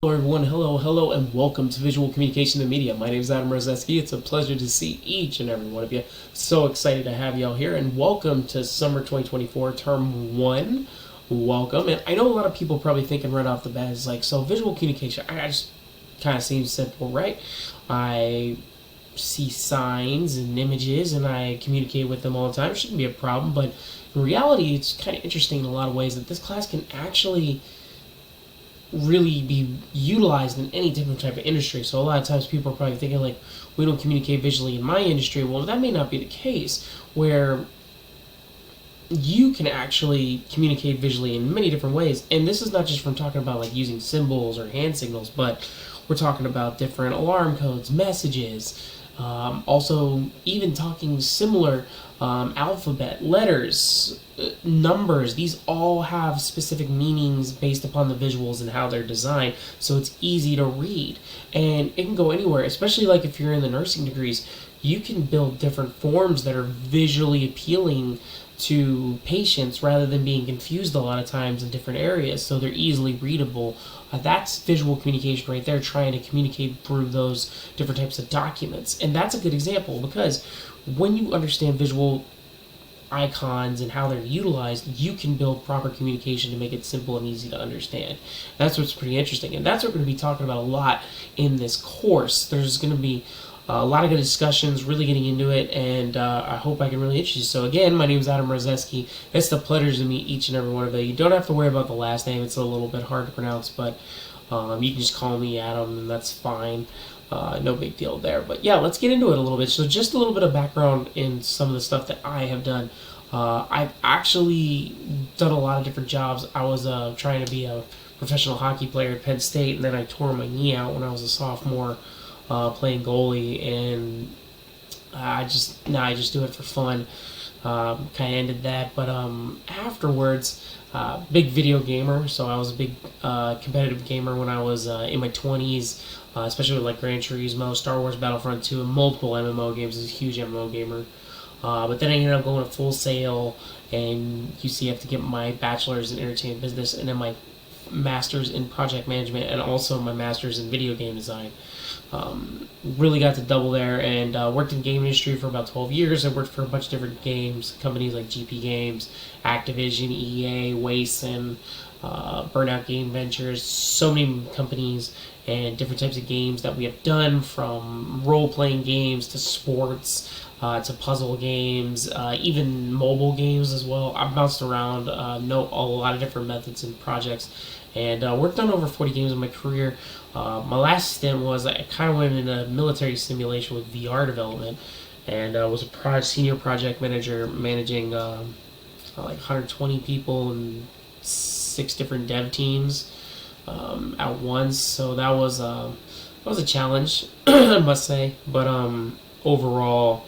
Hello everyone, hello, and welcome to Visual Communication and Media. My name is Adam Rozeski. It's a pleasure to see each and every one of you. So excited to have y'all here, and welcome to Summer 2024, Term 1. Welcome. And I know a lot of people probably thinking right off the bat is like, so visual communication, I just kind of seems simple, right? I see signs and images and I communicate with them all the time. It shouldn't be a problem, but in reality, it's kind of interesting in a lot of ways that this class can actually really be utilized in any different type of industry. So a lot of times people are probably thinking like, we don't communicate visually in my industry. Well, that may not be the case, where you can actually communicate visually in many different ways. And this is not just from talking about like using symbols or hand signals, but we're talking about different alarm codes, messages, also even talking similar alphabet, letters, numbers. These all have specific meanings based upon the visuals and how they're designed, so it's easy to read. And it can go anywhere, especially like if you're in the nursing degrees. You can build different forms that are visually appealing to patients rather than being confused a lot of times in different areas, so they're easily readable. That's visual communication right there, trying to communicate through those different types of documents. And that's a good example, because when you understand visual icons and how they're utilized, you can build proper communication to make it simple and easy to understand. That's what's pretty interesting, and that's what we're going to be talking about a lot in this course. There's going to be a lot of good discussions, really getting into it, and I hope I can really interest you. So again, my name is Adam Rozeski. It's a pleasure to meet each and every one of you. You don't have to worry about the last name. It's a little bit hard to pronounce, but you can just call me Adam, and that's fine. No big deal there. But yeah, let's get into it a little bit. So just a little bit of background in some of the stuff that I have done. I've actually done a lot of different jobs. I was trying to be a professional hockey player at Penn State, and then I tore my knee out when I was a sophomore, playing goalie, and I just do it for fun. Kind of ended that, but afterwards, big video gamer. So I was a big competitive gamer when I was in my 20s, especially with like Gran Turismo, Star Wars Battlefront 2, and multiple MMO games. I was a huge MMO gamer. But then I ended up going to Full Sail and UCF to get my bachelor's in entertainment business, and then my master's in project management, and also my master's in video game design. Really got to double there, and worked in game industry for about 12 years. I worked for a bunch of different games companies like GP Games, Activision, EA, Wason, Burnout Game Ventures, so many companies and different types of games that we have done, from role-playing games to sports, to puzzle games, even mobile games as well. I've bounced around, know a lot of different methods and projects, and worked on over 40 games in my career. My last stint was I kind of went in a military simulation with VR development, and was a senior project manager managing like 120 people and 6 different dev teams at once. So that was a challenge, I must say. But overall,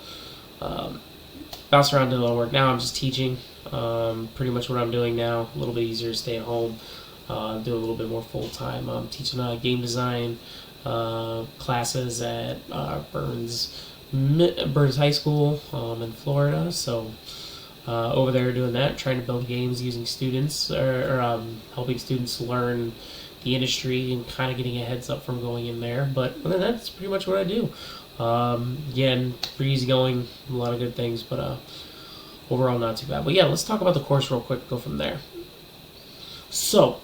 bounce around doing a lot of work. Now I'm just teaching, pretty much what I'm doing now. A little bit easier to stay at home, do a little bit more full time. I'm teaching game design classes at Burns High School in Florida. So over there doing that, trying to build games using students, or helping students learn the industry and kind of getting a heads up from going in there. But that's pretty much what I do. Again, pretty easygoing, a lot of good things, but overall not too bad. But yeah, let's talk about the course real quick, go from there. So,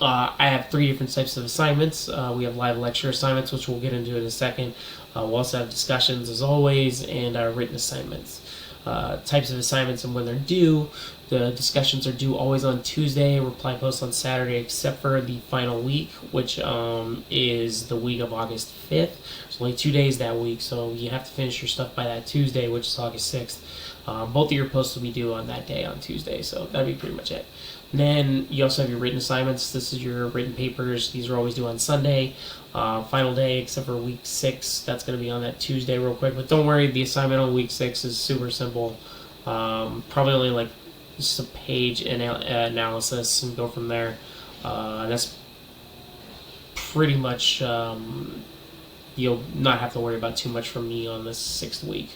I have 3 different types of assignments. We have live lecture assignments, which we'll get into in a second. We'll also have discussions, as always, and written assignments. Types of assignments and when they're due. The discussions are due always on Tuesday, reply posts on Saturday, except for the final week, which is the week of August 5th. There's only 2 days that week, so you have to finish your stuff by that Tuesday, which is August 6th. Both of your posts will be due on that day, on Tuesday, so that'd be pretty much it. And then you also have your written assignments. This is your written papers. These are always due on Sunday. Final day, except for week 6, that's going to be on that Tuesday real quick. But don't worry, the assignment on week 6 is super simple. Probably only like just a page analysis, and go from there. And that's pretty much, you'll not have to worry about too much from me on this 6th week.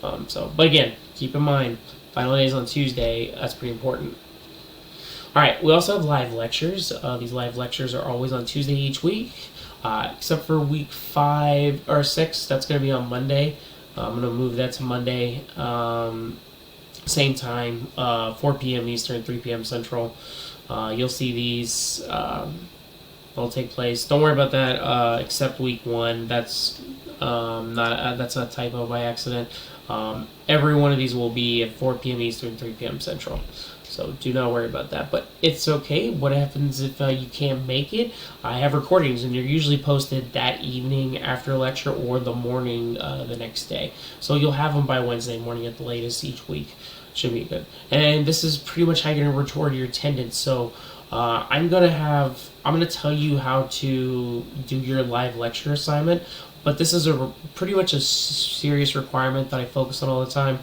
But again, keep in mind, final day is on Tuesday. That's pretty important. All right, we also have live lectures. These live lectures are always on Tuesday each week, except for week 5 or 6. That's going to be on Monday. I'm going to move that to Monday. Same time, 4 p.m. Eastern, 3 p.m. Central. You'll see these. They'll take place. Don't worry about that. Except week 1. That's that's a typo by accident. Every one of these will be at 4 p.m. Eastern, 3 p.m. Central. So do not worry about that. But it's okay. What happens if you can't make it? I have recordings, and they're usually posted that evening after lecture or the morning the next day. So you'll have them by Wednesday morning at the latest each week. Should be good. And this is pretty much how you're going to record your attendance. So I'm gonna tell you how to do your live lecture assignment, but this is pretty much a serious requirement that I focus on all the time.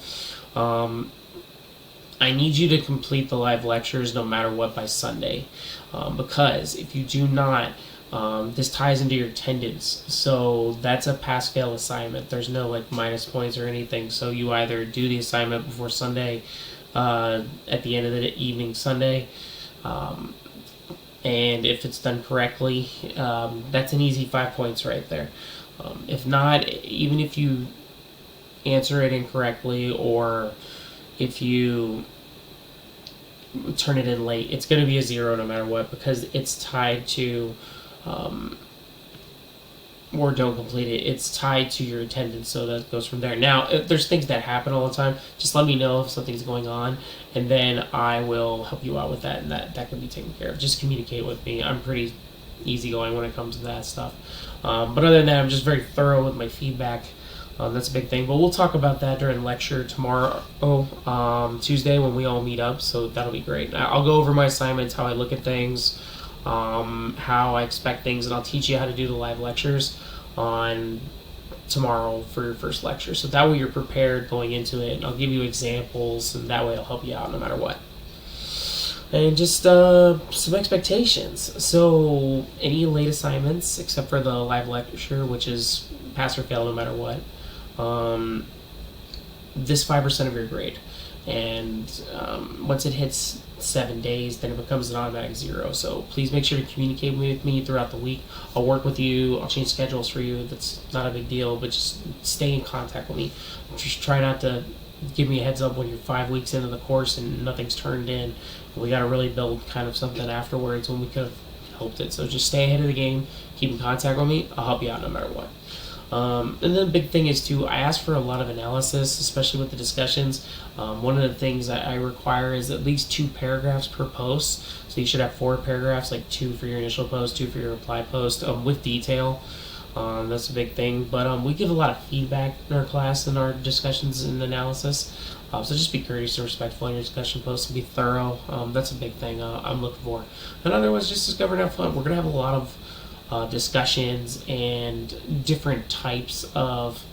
I need you to complete the live lectures no matter what by Sunday, because if you do not, this ties into your attendance. So that's a pass-fail assignment. There's no like minus points or anything. So you either do the assignment before Sunday, at the end of the evening Sunday, and if it's done correctly, that's an easy 5 points right there. If not, even if you answer it incorrectly or if you turn it in late, it's going to be a 0 no matter what, because it's tied to, or don't complete it, it's tied to your attendance, so that goes from there. Now, if there's things that happen all the time, just let me know if something's going on, and then I will help you out with that, and that can be taken care of. Just communicate with me. I'm pretty easygoing when it comes to that stuff. But other than that, I'm just very thorough with my feedback. That's a big thing, but we'll talk about that during lecture tomorrow, Tuesday, when we all meet up, so that'll be great. I'll go over my assignments, how I look at things, how I expect things, and I'll teach you how to do the live lectures on tomorrow for your first lecture, so that way you're prepared going into it, and I'll give you examples, and that way I'll help you out no matter what. And just some expectations. So any late assignments, except for the live lecture, which is pass or fail no matter what, this 5% of your grade. And once it hits 7 days, then it becomes an automatic 0. So please make sure to communicate with me throughout the week. I'll work with you. I'll change schedules for you. That's not a big deal, but just stay in contact with me. Just try not to give me a heads up when you're 5 weeks into the course and nothing's turned in. We got to really build kind of something afterwards when we could have helped it. So just stay ahead of the game. Keep in contact with me. I'll help you out no matter what. And then the big thing is, too, I ask for a lot of analysis, especially with the discussions. One of the things that I require is at least 2 paragraphs per post. So you should have 4 paragraphs, like 2 for your initial post, 2 for your reply post, with detail. That's a big thing. But we give a lot of feedback in our class and our discussions and analysis. So just be courteous and respectful in your discussion posts and be thorough. That's a big thing I'm looking for. And otherwise, just discover and have fun. We're going to have a lot of discussions and different types of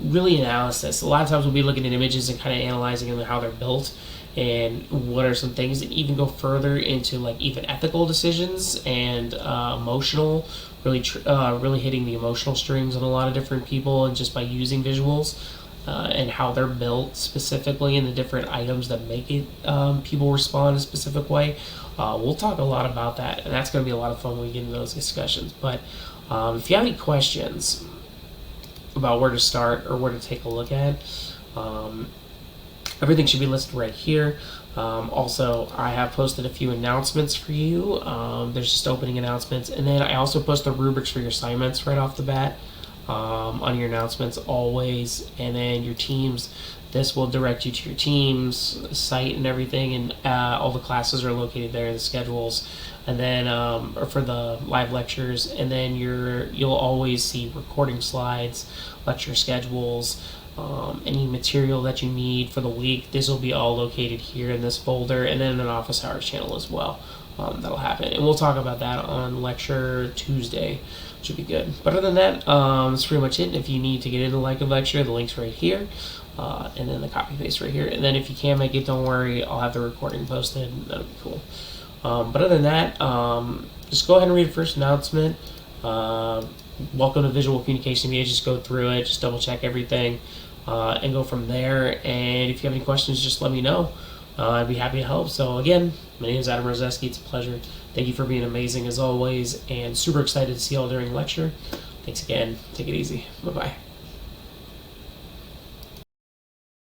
really analysis. A lot of times we'll be looking at images and kind of analyzing them and how they're built and what are some things, and even go further into like even ethical decisions and emotional, really hitting the emotional strings on a lot of different people, and just by using visuals and how they're built specifically and the different items that make it people respond a specific way. We'll talk a lot about that, and that's going to be a lot of fun when we get into those discussions. But if you have any questions about where to start or where to take a look at, everything should be listed right here. Also, I have posted a few announcements for you. There's just opening announcements, and then I also post the rubrics for your assignments right off the bat on your announcements always, and then your teams. This will direct you to your team's site and everything, and all the classes are located there, the schedules, and then for the live lectures, and then you'll always see recording slides, lecture schedules, any material that you need for the week. This will be all located here in this folder, and then an office hours channel as well. That'll happen, and we'll talk about that on lecture Tuesday. Should be good. But other than that, that's pretty much it. And if you need to get into like a lecture, the link's right here. And then the copy paste right here. And then if you can't make it, don't worry, I'll have the recording posted. That'll be cool. But other than that, just go ahead and read the first announcement. Welcome to Visual Communication Media. Just go through it, just double check everything, and go from there. And if you have any questions, just let me know. I'd be happy to help. So again, my name is Adam Rozeski. It's a pleasure. Thank you for being amazing as always, and super excited to see y'all during lecture. Thanks again. Take it easy. Bye-bye.